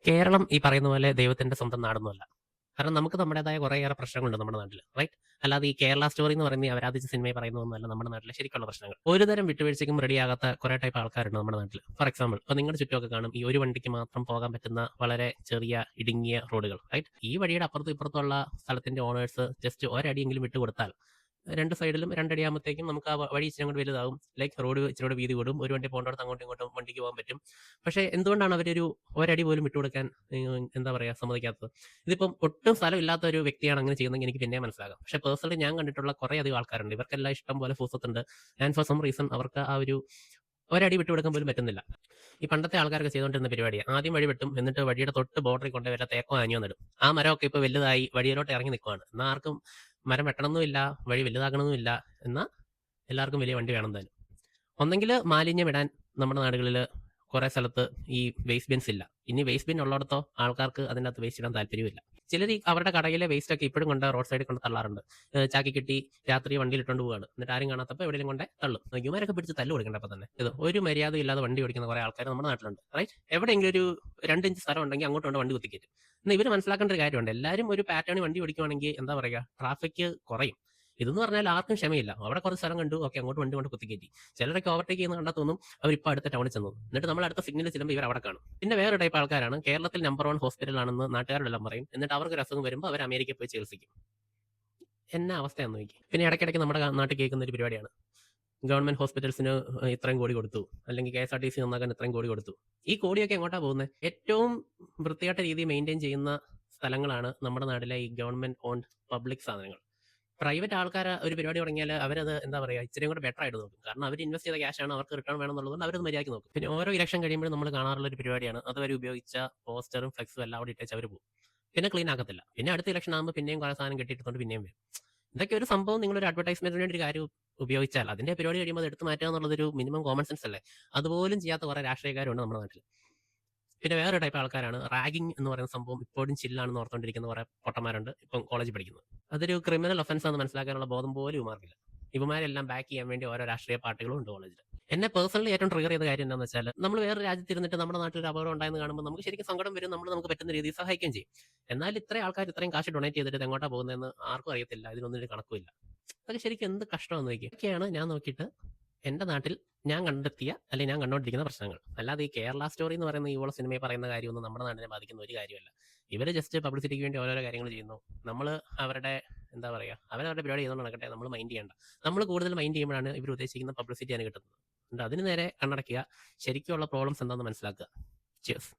കേരളം ഈ പറയുന്ന പോലെ ദൈവത്തിന്റെ സ്വന്തം നാടൊന്നുമല്ല. കാരണം നമുക്ക് നമ്മുടേതായ കുറേയേറെ പ്രശ്നങ്ങളുണ്ട് നമ്മുടെ നാട്ടില്. റൈറ്റ്? അല്ലാതെ ഈ കേരള സ്റ്റോറി എന്ന് പറയുന്ന ഈ അപരാധിച്ച സിനിമയിൽ പറയുന്നതൊന്നുമല്ല നമ്മുടെ നാട്ടിലെ ശരിക്കുള്ള പ്രശ്നങ്ങൾ. ഒരു തരം വിട്ടുവീഴ്ചയ്ക്കും റെഡിയാകാത്ത കുറെ ടൈപ്പ് ആൾക്കാരുണ്ട് നമ്മുടെ നാട്ടില്. ഫോർ എക്സാമ്പിൾ ഇപ്പൊ നിങ്ങളുടെ ചുറ്റുമൊക്കെ കാണും ഈ ഒരു വണ്ടിക്ക് മാത്രം പോകാൻ പറ്റുന്ന വളരെ ചെറിയ ഇടുങ്ങിയ റോഡുകൾ. റൈറ്റ്? ഈ വഴിയുടെ അപ്പുറത്തും ഇപ്പുറത്തുള്ള സ്ഥലത്തിന്റെ ഓണേഴ്സ് ജസ്റ്റ് ഒരടിയെങ്കിലും വിട്ടുകൊടുത്താൽ രണ്ട് സൈഡിലും രണ്ടടിയാകുമ്പോഴത്തേക്കും നമുക്ക് ആ വഴി ഇച്ചിരി അങ്ങോട്ട് വലുതാവും. ലൈക്ക് റോഡ് ഇച്ചിരി വീതി കൂടും. ഒരു വണ്ടി പോകേണ്ടടുത്ത് അങ്ങോട്ടും ഇങ്ങോട്ടും വണ്ടിക്ക് പോകാൻ പറ്റും. പക്ഷേ എന്തുകൊണ്ടാണ് അവരൊരു ഒരടി പോലും വിട്ടുകൊടുക്കാൻ എന്താ പറയാ സമ്മതിക്കാത്തത്? ഇതിപ്പം ഒട്ടും സ്ഥലമില്ലാത്ത ഒരു വ്യക്തിയാണ് അങ്ങനെ ചെയ്യുന്നതെങ്കിൽ എനിക്ക് പിന്നെയും മനസ്സിലാകാം. പക്ഷേ പേഴ്സണലി ഞാൻ കണ്ടിട്ടുള്ള കുറേയധികം ആൾക്കാരുണ്ട്. ഇവർക്കെല്ലാം ഇഷ്ടം പോലെ ഫുർസത്തുണ്ട്. ആൻഡ് ഫോർ സം റീസൺ അവർക്ക് ആ ഒരു ഒരടി വിട്ടുകൊടുക്കാൻ പോലും പറ്റുന്നില്ല. ഈ പണ്ടത്തെ ആൾക്കാരൊക്കെ ചെയ്തുകൊണ്ടിരുന്ന പരിപാടിയാണ്. ആദ്യം വഴി വെട്ടും. എന്നിട്ട് വഴിയുടെ തൊട്ട് ബോർഡറിൽ കൊണ്ടുപോയി വല്ല തേക്കോ ആഞ്ഞോ നടും. ആ മരമൊക്കെ ഇപ്പോൾ വലുതായി വഴിയിലോട്ട് ഇറങ്ങി നിൽക്കുവാണ്. എന്നാൽ ആർക്കും മരം വെട്ടണമെന്നുമില്ല, വഴി വലുതാക്കണമെന്നുമില്ല. എന്നാൽ എല്ലാവർക്കും വലിയ വണ്ടി വേണം താനും. ഒന്നെങ്കിൽ മാലിന്യം ഇടാൻ നമ്മുടെ നാടുകളിൽ കുറെ സ്ഥലത്ത് ഈ വേസ്റ്റ് ബിൻസ് ഇല്ല. ഇനി വേസ്റ്റ് ബിൻ ഉള്ളിടത്തോ ആൾക്കാർക്ക് അതിനകത്ത് വേസ്റ്റ് ഇടാൻ താല്പര്യമില്ല. ചിലർ ഈ അവരുടെ കടയിലെ വേസ്റ്റ് ഒക്കെ ഇപ്പോഴും കൊണ്ട് റോഡ് സൈഡിൽ കൊണ്ട് തള്ളാറുണ്ട്. ചാക്കി കെട്ടി രാത്രി വണ്ടിയിൽ ഇട്ടുകൊണ്ട് പോവാണ്. എന്നിട്ട് ആരും കാണാത്തപ്പോൾ എവിടെയെങ്കിലും കൊണ്ട് തള്ളും. ഇവരൊക്കെ പിടിച്ച് തല്ല് കൊടുക്കണ്ട അപ്പം തന്നെ. ഇത് ഒരു മര്യാദ ഇല്ലാതെ വണ്ടി ഓടിക്കുന്ന കുറെ ആൾക്കാർ നമ്മുടെ നാട്ടിലുണ്ട്. റൈറ്റ്? എവിടെയെങ്കിലും ഒരു 2 ഇഞ്ച് സ്ഥലം ഉണ്ടെങ്കിൽ അങ്ങോട്ട് കൊണ്ട് വണ്ടി കുത്തിക്കയറ്റും. എന്നാൽ ഇവർ മനസ്സിലാക്കേണ്ട ഒരു കാര്യമുണ്ട്. എല്ലാവരും ഒരു പാറ്റേണിൽ വണ്ടി ഓടിക്കുവാണെങ്കിൽ എന്താ പറയുക ട്രാഫിക് കുറയും. ഇതെന്ന് പറഞ്ഞാൽ ആർക്കും ക്ഷമയില്ല. അവിടെ കുറച്ച് സ്ഥലം കണ്ടു, ഓക്കെ അങ്ങോട്ട് വണ്ടി കൊണ്ട് കുത്തിക്കയറ്റി. ചിലരൊക്കെ ഓവർടേക്ക് ചെയ്യുന്ന കണ്ടാൽ തോന്നും അവരിപ്പോൾ അടുത്ത ടൗണിൽ ചെന്നു. എന്നിട്ട് നമ്മൾ അടുത്ത സിഗ്നലിൽ ചെല്ലുമ്പോൾ ഇവർ അവിടെ കാണും. പിന്നെ വേറെ ടൈപ്പ് ആൾക്കാരാണ് കേരളത്തിൽ നമ്പർ 1 ഹോസ്പിറ്റൽ ആണെന്ന് നാട്ടുകാരോടെല്ലാം പറയും. എന്നിട്ട് അവർക്ക് ഒരു അസുഖം വരുമ്പോൾ അവർ അമേരിക്കയിൽ പോയി ചികിത്സിക്കും. എന്നാ അവസ്ഥയാന്ന് നോക്കി. പിന്നെ ഇടയ്ക്കിടയ്ക്ക് നമ്മുടെ നാട്ടിൽ കേൾക്കുന്ന ഒരു പരിപാടിയാണ്. ഗവൺമെന്റ് ഹോസ്പിറ്റൽസിന് ഇത്രയും കോടി കൊടുത്തു, അല്ലെങ്കിൽ KSRTC നന്നാക്കാൻ ഇത്രയും കോടി കൊടുത്തു. ഈ കോടിയൊക്കെ എങ്ങോട്ടാ പോകുന്നത്? ഏറ്റവും വൃത്തികെട്ട രീതി മെയിൻറ്റെയിൻ ചെയ്യുന്ന സ്ഥലങ്ങളാണ് നമ്മുടെ നാട്ടിലെ ഈ ഗവൺമെന്റ് ഓൺഡ് പബ്ലിക് സാധനങ്ങൾ. പ്രൈവറ്റ് ആൾക്കാർ ഒരു പരിപാടി തുടങ്ങിയാൽ അവരത് എന്താ പറയുക ഇച്ചിരി കൂടെ ബെറ്റർ ആയിട്ട് നോക്കും. കാരണം അവർ ഇൻവെസ്റ്റ് ചെയ്ത ക്യാഷ് ആണ് അവർക്ക് റിട്ടേൺ വേണം എന്നുള്ളതുകൊണ്ട് അവരത് മര്യാദയ്ക്ക് നോക്കും. പിന്നെ ഓരോ ഇലക്ഷൻ കഴിയുമ്പോഴും നമ്മൾ കാണാറുള്ള ഒരു പരിപാടിയാണ് അതുവരെ ഉപയോഗിച്ച പോസ്റ്ററും ഫ്ലെക്സും എല്ലാം അവിടെ ഇട്ടേച്ച് അവർ പോകും. പിന്നെ ക്ലീൻ ആക്കത്തില്ല. പിന്നെ അടുത്ത ഇലക്ഷൻ ആകുമ്പോൾ പിന്നെയും കുറേ സാധനം കെട്ടിയിട്ടുണ്ട് പിന്നെയും വരും. ഇതൊക്കെ ഒരു സംഭവം നിങ്ങളൊരു അഡ്വർടൈസ്മെന്റിന് വേണ്ടി ഒരു കാര്യം ഉപയോഗിച്ചാൽ അതിന്റെ പരിപാടി കഴിയുമ്പോൾ അത് എടുത്ത് മാറ്റുക എന്നുള്ളതൊരു മിനിമം കോമൺ സെൻസ് അല്ലേ? അതുപോലും ചെയ്യാത്ത കുറെ രാഷ്ട്രീയക്കാരുണ്ട് നമ്മുടെ നാട്ടിൽ. പിന്നെ വേറെ ടൈപ്പ് ആൾക്കാരാണ് റാഗിങ് എന്ന് പറയുന്ന സംഭവം ഇപ്പോഴും ചില്ലാണെന്ന് ഓർത്തുകൊണ്ടിരിക്കുന്ന കുറെ പൊട്ടന്മാരുണ്ട് ഇപ്പം കോളേജിൽ പഠിക്കുന്നത്. അതൊരു ക്രിമിനൽ ഒഫൻസ് ആണെന്ന് മനസ്സിലാക്കാനുള്ള ബോധം പോലും ഇവന്മാർക്കില്ല. ഇവന്മാരെല്ലാം ബാക്ക് ചെയ്യാൻ വേണ്ടി ഓരോ രാഷ്ട്രീയ പാർട്ടികളും ഉണ്ട് കോളേജിൽ. എന്നെ പേഴ്സണലി ഏറ്റവും ട്രിഗർ ചെയ്ത കാര്യം എന്താണെന്ന് വെച്ചാൽ നമ്മൾ വേറെ രാജ്യത്തിരുന്നിട്ട് നമ്മുടെ നാട്ടിൽ ഒരു അപകടം ഉണ്ടായെന്ന് കാണുമ്പോൾ നമുക്ക് ശരിക്കും സങ്കടം വരും. നമ്മൾ നമുക്ക് പറ്റുന്ന രീതിയിൽ സഹായിക്കുകയും ചെയ്യും. എന്നാൽ ഇത്രയും ആൾക്കാർ ഇത്രയും കാശ് ഡൊണേറ്റ് ചെയ്തിട്ട് ഇത് എങ്ങോട്ടാ പോകുന്നതെന്ന് ആർക്കും അറിയത്തില്ല. ഇതിനൊന്നും ഒരു കണക്കുമില്ല. അതൊക്കെ ശരിക്കും എന്ത് കഷ്ടമാണെന്ന് നോക്കി. ഒക്കെയാണ് ഞാൻ നോക്കിയിട്ട് എന്റെ നാട്ടിൽ ഞാൻ കണ്ടെത്തിയ അല്ലെങ്കിൽ ഞാൻ കണ്ടുകൊണ്ടിരിക്കുന്ന പ്രശ്നങ്ങൾ. അല്ലാതെ ഈ കേരള സ്റ്റോറി എന്ന് പറയുന്ന ഈ സിനിമയിൽ പറയുന്ന കാര്യമൊന്നും നമ്മുടെ നാടിനെ ബാധിക്കുന്ന ഒരു കാര്യമല്ല. ഇവര് ജസ്റ്റ് പബ്ലിസിറ്റിക്ക് വേണ്ടി ഓരോരോ കാര്യങ്ങൾ ചെയ്യുന്നു. നമ്മൾ അവരുടെ എന്താ പറയുക അവരവരുടെ പരിപാടി ചെയ്തുകൊണ്ട് നടക്കട്ടെ, നമ്മൾ മൈൻഡ് ചെയ്യേണ്ട. നമ്മൾ കൂടുതൽ മൈൻഡ് ചെയ്യുമ്പോഴാണ് ഇവർ ഉദ്ദേശിക്കുന്ന പബ്ലിസിറ്റിയാണ് കിട്ടുന്നത്. അതിന് നേരെ കണ്ണടയ്ക്കുക. ശരിക്കുള്ള പ്രോബ്ലംസ് എന്താണെന്ന് മനസ്സിലാക്കുക. ചിയേഴ്സ്.